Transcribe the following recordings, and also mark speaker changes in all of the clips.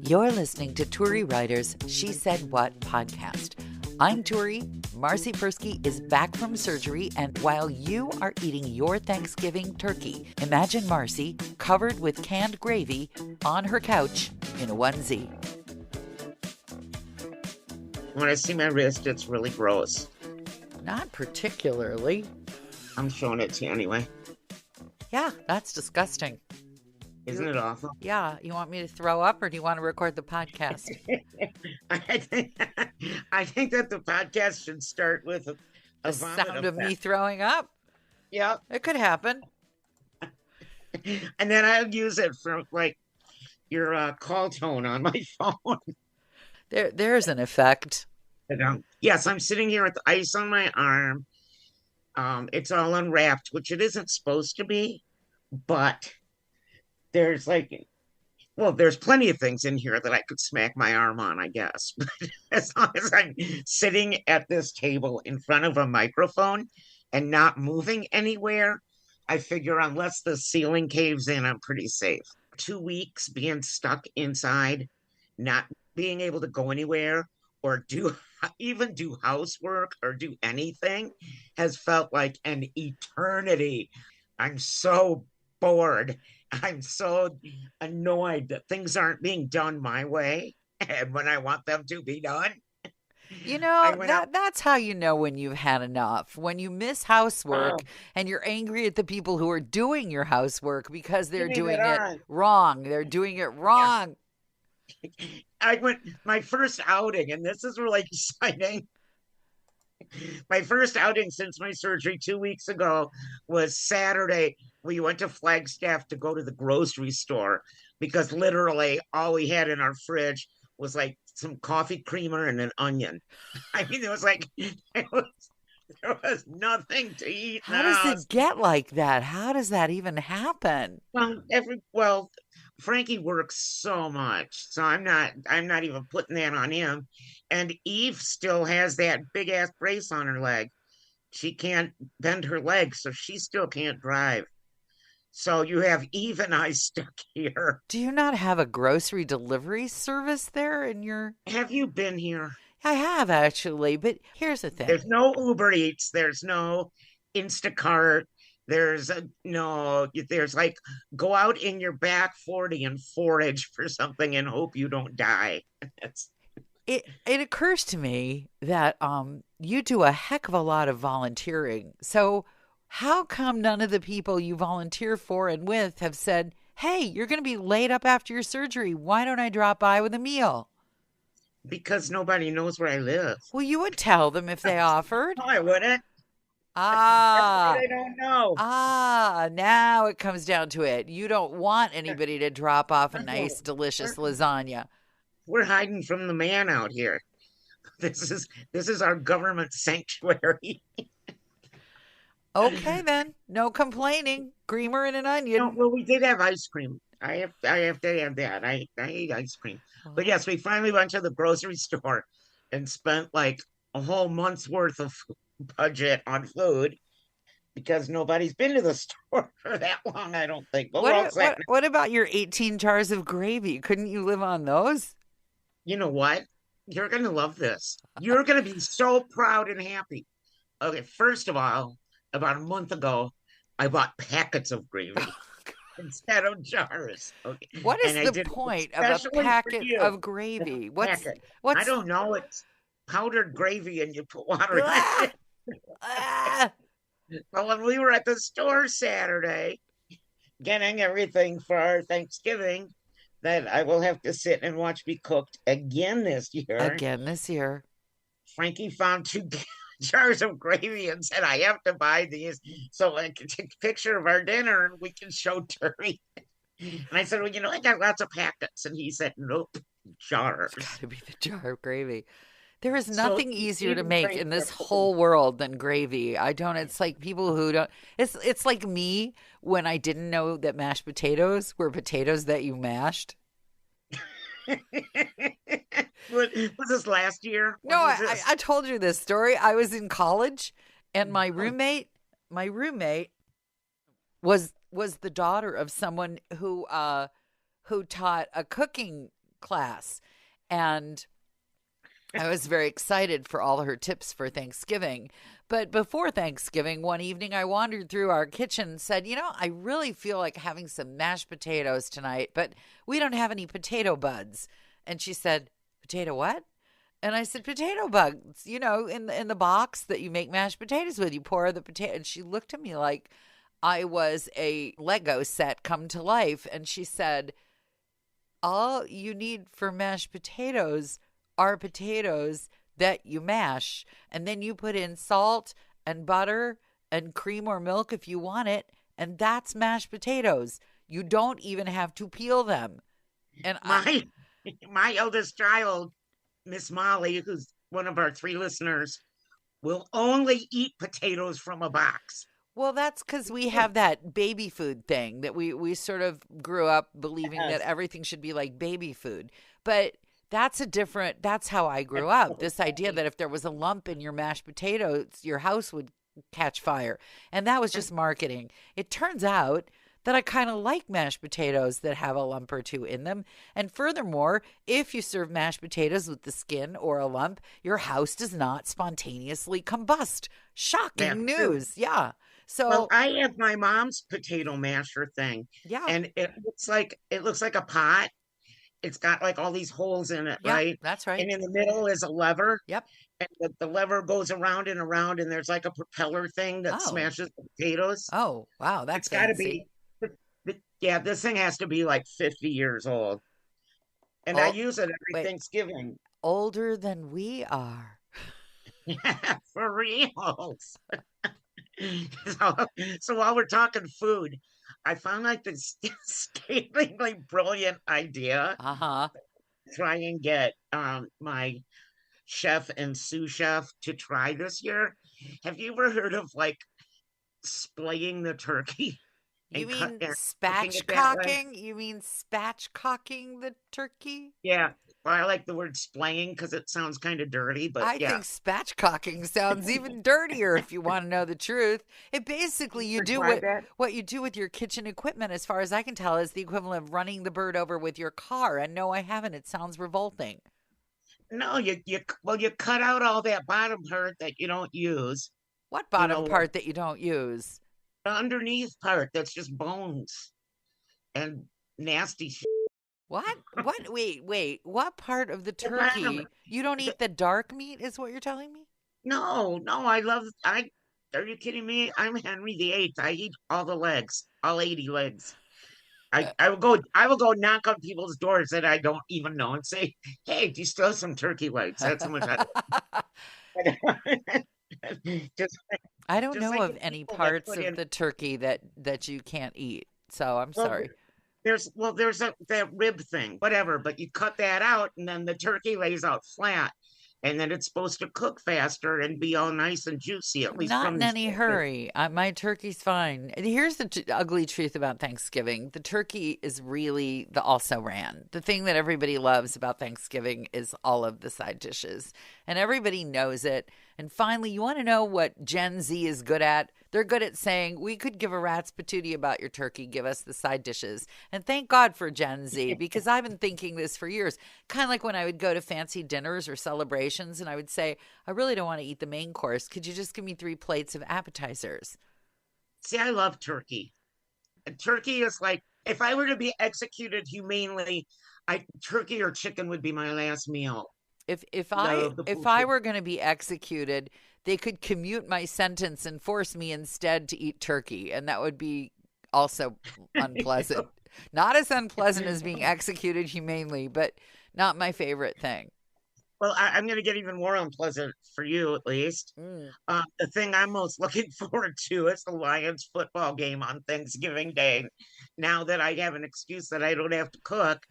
Speaker 1: You're listening to Turi Writer's She Said What podcast. I'm Turi. Marcy Persky is back from surgery, and while you are eating your Thanksgiving turkey, imagine Marcy covered with canned gravy on her couch in a onesie.
Speaker 2: When I see my wrist, it's really gross.
Speaker 1: Not particularly.
Speaker 2: I'm showing it to you anyway.
Speaker 1: Yeah, that's disgusting.
Speaker 2: Isn't it awful?
Speaker 1: Yeah. You want me to throw up, or do you want to record the podcast?
Speaker 2: I think that the podcast should start with a
Speaker 1: sound of me throwing up.
Speaker 2: Yeah.
Speaker 1: It could happen.
Speaker 2: And then I'll use it for like your call tone on my phone.
Speaker 1: There's an effect.
Speaker 2: Yes, I'm sitting here with ice on my arm. It's all unwrapped, which it isn't supposed to be, but there's plenty of things in here that I could smack my arm on, I guess. But as long as I'm sitting at this table in front of a microphone and not moving anywhere, I figure unless the ceiling caves in, I'm pretty safe. 2 weeks being stuck inside, not being able to go anywhere or even do housework or do anything has felt like an eternity. I'm so bored. I'm so annoyed that things aren't being done my way and when I want them to be done.
Speaker 1: You know, that's how you know when you've had enough. When you miss housework and you're angry at the people who are doing your housework because they're doing it wrong. They're doing it wrong.
Speaker 2: I went my first outing, and this is really exciting. My first outing since my surgery 2 weeks ago was Saturday. We went to Flagstaff to go to the grocery store because literally all we had in our fridge was like some coffee creamer and an onion. I mean, there was nothing to eat.
Speaker 1: How does it get like that? How does that even happen?
Speaker 2: Well, Frankie works so much, so I'm not even putting that on him. And Eve still has that big ass brace on her leg. She can't bend her leg, so she still can't drive. So you have Eve and I stuck here.
Speaker 1: Do you not have a grocery delivery service there in your...
Speaker 2: Have you been here?
Speaker 1: I have, actually, but here's the thing.
Speaker 2: There's no Uber Eats. There's no Instacart. There's like go out in your back 40 and forage for something and hope you don't die.
Speaker 1: It occurs to me that you do a heck of a lot of volunteering. So how come none of the people you volunteer for and with have said, hey, you're going to be laid up after your surgery. Why don't I drop by with a meal?
Speaker 2: Because nobody knows where I live.
Speaker 1: Well, you would tell them if they offered.
Speaker 2: No, I wouldn't.
Speaker 1: I
Speaker 2: don't know.
Speaker 1: Now it comes down to it. You don't want anybody to drop off a nice, delicious lasagna.
Speaker 2: We're hiding from the man out here. This is our government sanctuary.
Speaker 1: Okay, then. No complaining. Creamer and an onion.
Speaker 2: No, well, we did have ice cream. I have to have that. I eat ice cream. But yes, we finally went to the grocery store and spent like a whole month's worth of budget on food because nobody's been to the store for that long, I don't think. But
Speaker 1: what about your 18 jars of gravy? Couldn't you live on those?
Speaker 2: You know what? You're going to love this. You're going to be so proud and happy. Okay, first of all, about a month ago, I bought packets of gravy instead of jars. Okay.
Speaker 1: What is the point of a packet of gravy? What's
Speaker 2: I don't know. It's powdered gravy and you put water in it. Well, when we were at the store Saturday getting everything for our Thanksgiving, that I will have to sit and watch be cooked again this year. Frankie found 2 jars of gravy and said, I have to buy these so I can take a picture of our dinner and we can show Terry. And I said, well, I got lots of packets. And he said, nope, jars.
Speaker 1: It's got to be the jar of gravy. There is nothing easier to make in this whole world than gravy. It's like people who don't, it's like me when I didn't know that mashed potatoes were potatoes that you mashed.
Speaker 2: Was this last year?
Speaker 1: No, I told you this story. I was in college and my roommate was the daughter of someone who taught a cooking class. And I was very excited for all of her tips for Thanksgiving. But before Thanksgiving, one evening I wandered through our kitchen and said, I really feel like having some mashed potatoes tonight, but we don't have any potato buds. And she said, potato what? And I said, potato bugs, in the box that you make mashed potatoes with. You pour the potato. And she looked at me like I was a Lego set come to life. And she said, all you need for mashed potatoes are potatoes that you mash. And then you put in salt and butter and cream or milk if you want it. And that's mashed potatoes. You don't even have to peel them. And
Speaker 2: my eldest child, Miss Molly, who's one of our 3 listeners, will only eat potatoes from a box.
Speaker 1: Well, that's because we have that baby food thing that we sort of grew up believing that everything should be like baby food. But that's how I grew up. This idea that if there was a lump in your mashed potatoes, your house would catch fire. And that was just marketing. It turns out that I kind of like mashed potatoes that have a lump or two in them. And furthermore, if you serve mashed potatoes with the skin or a lump, your house does not spontaneously combust. Shocking news. True. Yeah. So,
Speaker 2: well, I have my mom's potato masher thing.
Speaker 1: Yeah.
Speaker 2: And it looks like a pot. It's got like all these holes in it, right?
Speaker 1: That's right.
Speaker 2: And in the middle is a lever.
Speaker 1: Yep.
Speaker 2: And the lever goes around and around, and there's like a propeller thing that smashes the potatoes.
Speaker 1: Oh, wow. That's got to be.
Speaker 2: Yeah, this thing has to be like 50 years old. And I use it every Thanksgiving.
Speaker 1: Older than we are.
Speaker 2: Yeah, for reals. So while we're talking food, I found like this scathingly brilliant idea. Try and get my chef and sous chef to try this year. Have you ever heard of like splaying the turkey?
Speaker 1: You mean spatchcocking? You mean spatchcocking the turkey?
Speaker 2: Yeah. Well, I like the word splaying because it sounds kind of dirty, but
Speaker 1: I think spatchcocking sounds even dirtier if you want to know the truth. It basically, you do what you do with your kitchen equipment, as far as I can tell, is the equivalent of running the bird over with your car. And no, I haven't. It sounds revolting.
Speaker 2: No, you cut out all that bottom part that you don't use.
Speaker 1: What bottom part that you don't use?
Speaker 2: The underneath part that's just bones and nasty shit.
Speaker 1: What? Wait. What part of the turkey? You don't eat the dark meat, is what you're telling me?
Speaker 2: No, are you kidding me? I'm Henry VIII. I eat all the legs, all 80 legs. I will go knock on people's doors that I don't even know and say, hey, do you still have some turkey legs? That's how much
Speaker 1: I don't know of any parts of the turkey that you can't eat. So I'm sorry.
Speaker 2: There's that rib thing, whatever, but you cut that out and then the turkey lays out flat. And then it's supposed to cook faster and be all nice and juicy, at least
Speaker 1: not in any hurry. My turkey's fine. Here's the ugly truth about Thanksgiving. The turkey is really the also-ran. The thing that everybody loves about Thanksgiving is all of the side dishes. And everybody knows it. And finally, you want to know what Gen Z is good at? They're good at saying, we could give a rat's patootie about your turkey. Give us the side dishes. And thank God for Gen Z, because I've been thinking this for years. Kind of like when I would go to fancy dinners or celebrations and I would say, I really don't want to eat the main course. Could you just give me 3 plates of appetizers?
Speaker 2: See, I love turkey. And turkey is like, if I were to be executed humanely, turkey or chicken would be my last meal.
Speaker 1: If I were going to be executed, they could commute my sentence and force me instead to eat turkey, and that would be also unpleasant. Not as unpleasant as being executed humanely, but not my favorite thing.
Speaker 2: Well, I'm going to get even more unpleasant for you, at least. The thing I'm most looking forward to is the Lions football game on Thanksgiving Day. Now that I have an excuse that I don't have to cook,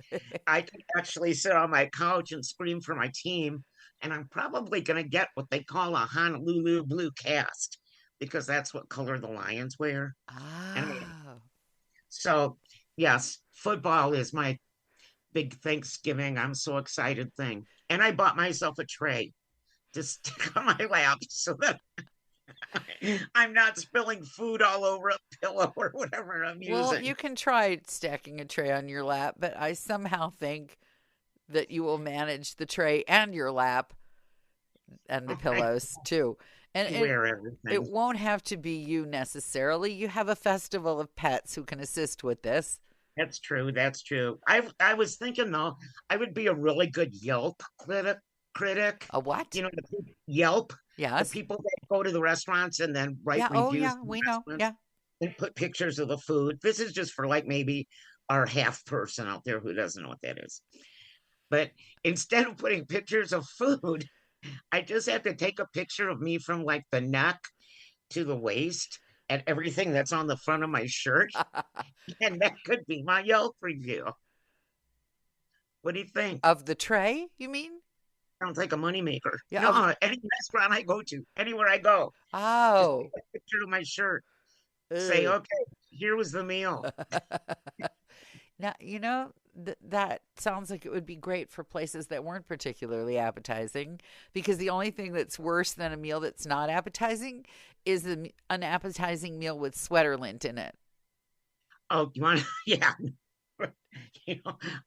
Speaker 2: I can actually sit on my couch and scream for my team. And I'm probably going to get what they call a Honolulu blue cast, because that's what color the Lions wear. So, yes, football is my big Thanksgiving, I'm so excited thing. And I bought myself a tray to stick on my lap so that I'm not spilling food all over a pillow or whatever I'm using.
Speaker 1: Well, you can try stacking a tray on your lap, but I somehow think that you will manage the tray and your lap and the
Speaker 2: Okay.
Speaker 1: pillows too. And
Speaker 2: Wear
Speaker 1: it
Speaker 2: everything.
Speaker 1: won't have to be you necessarily. You have a festival of pets who can assist with this.
Speaker 2: That's true. That's true. I was thinking though, I would be a really good Yelp critic.
Speaker 1: A what?
Speaker 2: You know, Yelp, the
Speaker 1: Yes.
Speaker 2: people that go to the restaurants and then write
Speaker 1: Yeah. Oh,
Speaker 2: reviews
Speaker 1: yeah.
Speaker 2: of the
Speaker 1: We know.
Speaker 2: restaurants
Speaker 1: Yeah.
Speaker 2: and put pictures of the food. This is just for like maybe our half person out there who doesn't know what that is. But instead of putting pictures of food, I just have to take a picture of me from like the neck to the waist and everything that's on the front of my shirt. And that could be my Yelp review. What do you think?
Speaker 1: Of the tray, you mean?
Speaker 2: Sounds like a moneymaker.
Speaker 1: Yeah.
Speaker 2: No, any restaurant I go to, anywhere I go, just take
Speaker 1: Oh.
Speaker 2: a picture of my shirt. Say,
Speaker 1: Ugh.
Speaker 2: okay, here was the meal.
Speaker 1: Now, that sounds like it would be great for places that weren't particularly appetizing, because the only thing that's worse than a meal that's not appetizing is an unappetizing meal with sweater lint in it.
Speaker 2: Oh, you want to? Yeah.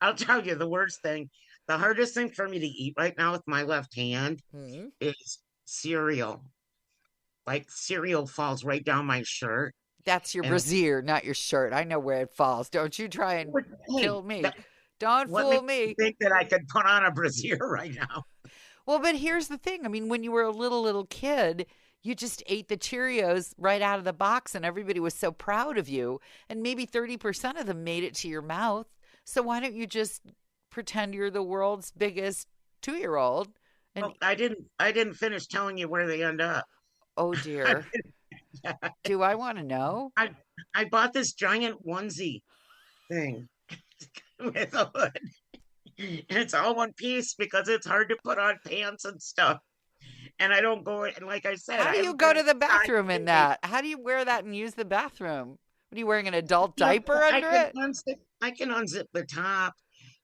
Speaker 2: I'll tell you the worst thing. The hardest thing for me to eat right now with my left hand
Speaker 1: Hmm.
Speaker 2: is cereal. Like cereal falls right down my shirt.
Speaker 1: That's your
Speaker 2: And
Speaker 1: brassiere, not your shirt. I know where it falls. Don't you try and
Speaker 2: hey,
Speaker 1: kill me. Don't
Speaker 2: what
Speaker 1: fool
Speaker 2: makes you
Speaker 1: me.
Speaker 2: think that I could put on a brassiere right now?
Speaker 1: Well, but here's the thing. I mean, when you were a little kid, you just ate the Cheerios right out of the box and everybody was so proud of you. And maybe 30% of them made it to your mouth. So why don't you just pretend you're the world's biggest 2-year-old? And
Speaker 2: Well, I didn't finish telling you where they end up.
Speaker 1: oh dear, do I want to know?
Speaker 2: I I bought this giant onesie thing with a hood. And it's all one piece because it's hard to put on pants and stuff. And I don't go and like I said,
Speaker 1: How
Speaker 2: I
Speaker 1: do you
Speaker 2: haven't
Speaker 1: go
Speaker 2: been
Speaker 1: to the
Speaker 2: inside
Speaker 1: bathroom in
Speaker 2: lately.
Speaker 1: that? How do you wear that and use the bathroom? What are you wearing, an adult
Speaker 2: You know,
Speaker 1: diaper under it?
Speaker 2: I can unzip the top,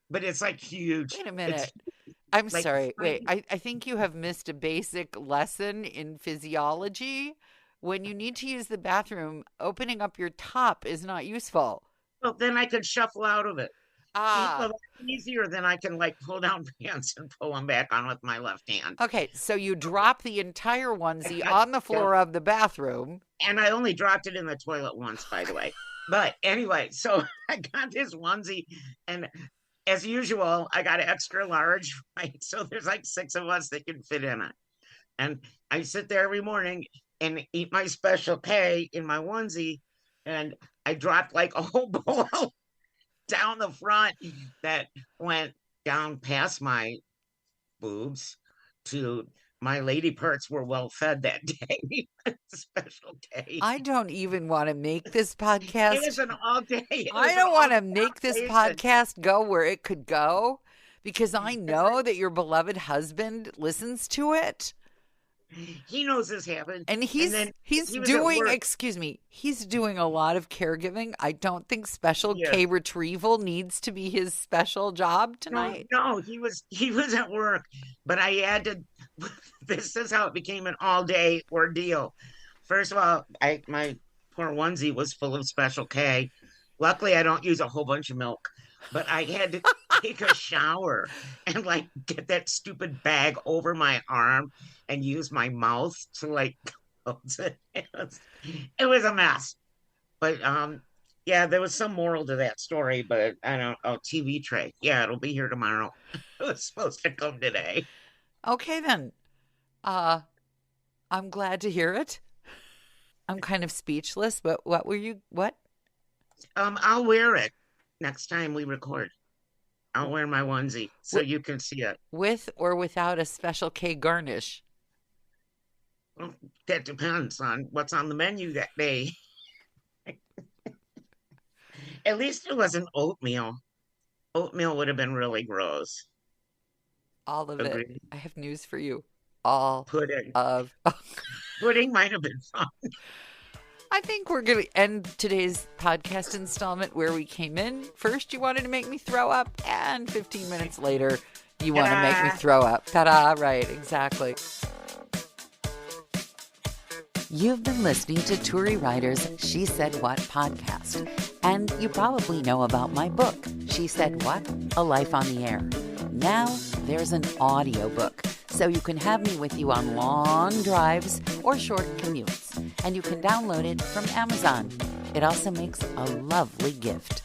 Speaker 2: but it's like huge.
Speaker 1: Wait a
Speaker 2: It's
Speaker 1: minute. I'm
Speaker 2: like
Speaker 1: sorry. Wait,
Speaker 2: tiny.
Speaker 1: I think you have missed a basic lesson in physiology. When you need to use the bathroom, opening up your top is not useful.
Speaker 2: Well, then I can shuffle out of it.
Speaker 1: Ah,
Speaker 2: Well, that's easier than I can like pull down pants and pull them back on with my left hand.
Speaker 1: okay. So you drop the entire onesie
Speaker 2: I,
Speaker 1: on the
Speaker 2: yeah,
Speaker 1: floor of the bathroom.
Speaker 2: and I only dropped it in the toilet once, by the way. But anyway, so I got this onesie, and as usual, I got an extra large, right? So there's like six of us that can fit in it. And I sit there every morning and eat my special K in my onesie, and I dropped like a whole bowl down the front that went down past my boobs to my lady parts were well fed that day. Special day.
Speaker 1: I don't even want to make this
Speaker 2: It was
Speaker 1: podcast.
Speaker 2: an all day. It
Speaker 1: I
Speaker 2: was an
Speaker 1: don't
Speaker 2: all
Speaker 1: want to
Speaker 2: day
Speaker 1: make this
Speaker 2: operation.
Speaker 1: podcast go where it could go, because I
Speaker 2: It's like
Speaker 1: know that your beloved husband listens to it.
Speaker 2: he knows this happened,
Speaker 1: And
Speaker 2: and
Speaker 1: he's
Speaker 2: then
Speaker 1: he's
Speaker 2: he was at
Speaker 1: doing,
Speaker 2: work.
Speaker 1: excuse me, he's doing a lot of caregiving. I don't think special
Speaker 2: Yeah.
Speaker 1: K retrieval needs to be his special job
Speaker 2: No,
Speaker 1: tonight.
Speaker 2: no, he was at work, but I had to. This is how it became an all day ordeal. First of all, I my poor onesie was full of Special K. Luckily, I don't use a whole bunch of milk, but I had to take a shower and like get that stupid bag over my arm and use my mouth to like close it. It was a mess. But yeah, there was some moral to that story, but I don't. Oh, TV tray. Yeah, it'll be here tomorrow. It was supposed to come today.
Speaker 1: Okay then. Uh I'm glad to hear it. I'm kind of speechless, but what?
Speaker 2: I'll wear it next time we record. I'll wear my onesie so
Speaker 1: Wi-
Speaker 2: you can see it.
Speaker 1: With or without a special K garnish?
Speaker 2: Well, that depends on what's on the menu that day. At least it wasn't oatmeal. Oatmeal would have been really gross.
Speaker 1: All of it.
Speaker 2: Agreed.
Speaker 1: I have news for you. All
Speaker 2: Pudding.
Speaker 1: of
Speaker 2: Pudding might have been fun.
Speaker 1: I think we're going to end today's podcast installment where we came in. First, you wanted to make me throw up, and 15 minutes later, you want to make me
Speaker 2: Ta-da!
Speaker 1: throw up. Ta-da, right, exactly. You've been listening to Turi Writer's She Said What podcast. And you probably know about my book, She Said What? A Life on the Air. Now there's an audiobook, so you can have me with you on long drives or short commutes, and you can download it from Amazon. It also makes a lovely gift.